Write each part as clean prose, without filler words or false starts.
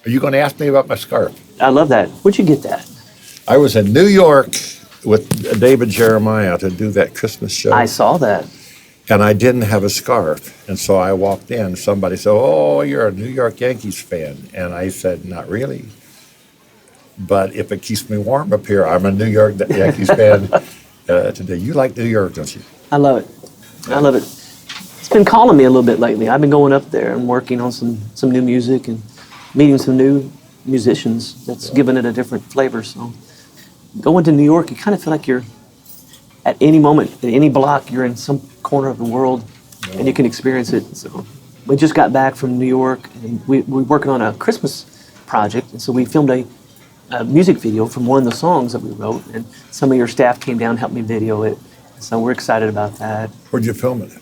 Are you going to ask me about my scarf? I love that. Where'd you get that? I was in New York with David Jeremiah to do that Christmas show. I saw that. And I didn't have a scarf. And so I walked in. Somebody said, "Oh, you're a New York Yankees fan." And I said, "Not really. But if it keeps me warm up here, I'm a New York Yankees fan today." You like New York, don't you? I love it. I love it. It's been calling me a little bit lately. I've been going up there and working on some new music and meeting some new musicians that's given it a different flavor. So going to New York, you kind of feel like you're at any moment, at any block, you're in some corner of the world and you can experience it. So we just got back from New York and we're working on a Christmas project. And so we filmed a music video from one of the songs that we wrote, and some of your staff came down and helped me video it. So we're excited about that. Where'd you film it?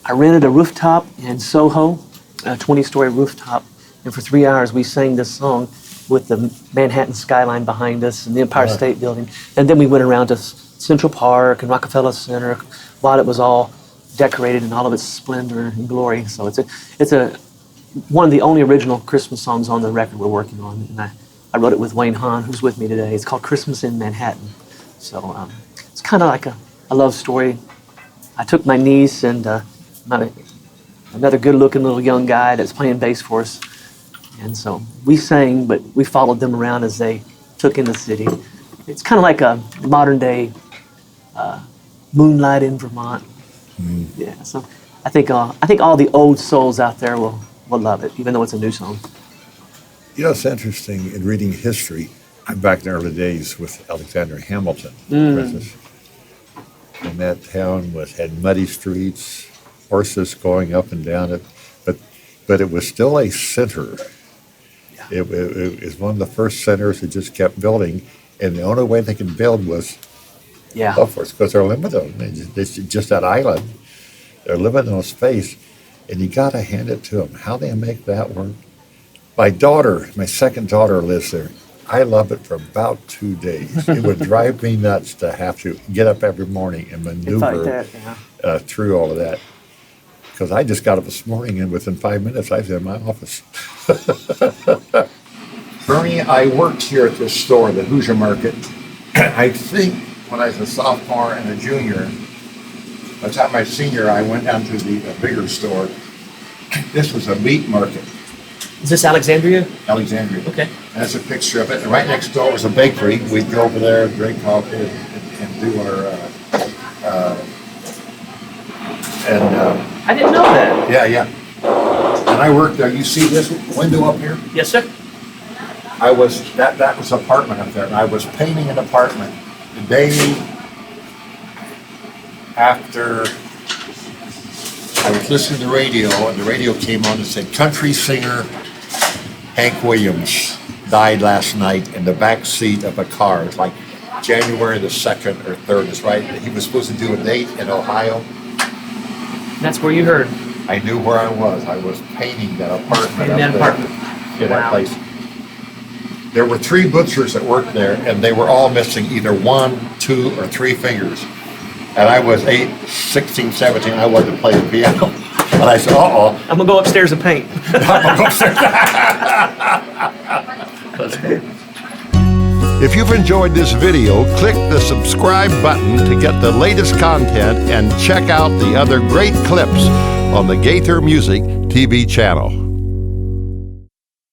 I rented a rooftop in Soho, a 20-story rooftop, and for 3 hours we sang this song with the Manhattan skyline behind us and the Empire State Building. And then we went around to Central Park and Rockefeller Center while it was all decorated in all of its splendor and glory. So it's one of the only original Christmas songs on the record we're working on. And I wrote it with Wayne Hahn, who's with me today. It's called Christmas in Manhattan. So it's kind of like a love story. I took my niece and another good-looking little young guy that's playing bass for us. And so we sang, but we followed them around as they took in the city. It's kind of like a modern-day Moonlight in Vermont. Mm. Yeah, so I think all the old souls out there will love it, even though it's a new song. You know, it's interesting in reading history. I'm back in the early days with Alexandria Hamilton, for instance. And that town had muddy streets, horses going up and down it, but it was still a center. Yeah. It was one of the first centers that just kept building, and the only way they could build was upwards, because they're limited. It's just that island. They're limited on space, and you got to hand it to them. How they make that work? My second daughter lives there. I love it for about 2 days. It would drive me nuts to have to get up every morning and maneuver through all of that. Because I just got up this morning and within 5 minutes I was in my office. Ernie, I worked here at this store, the Hoosier Market. I think when I was a sophomore and a junior, by the time I was senior, I went down to the bigger store. This was a meat market. Is this Alexandria? Alexandria. Okay. That's a picture of it. And right next door was a bakery. We'd go over there, drink coffee, and do our... I didn't know that. Yeah. And I worked there. You see this window up here? Yes, sir. That was an apartment up there. And I was painting an apartment the day after I was listening to the radio, and the radio came on and said, country singer Hank Williams died last night in the back seat of a car. It's like January the 2nd or 3rd. It's right. He was supposed to do a date in Ohio. That's where you heard. I knew where I was. I was painting that apartment. In that apartment. In that place. There were 3 butchers that worked there, and they were all missing either 1, 2, or 3 fingers. And I was 8, 16, 17. I wanted to play the piano. And I said, I'm going to go upstairs and paint. I'm going to go upstairs. That's good. If you've enjoyed this video, click the subscribe button to get the latest content and check out the other great clips on the Gaither Music TV channel.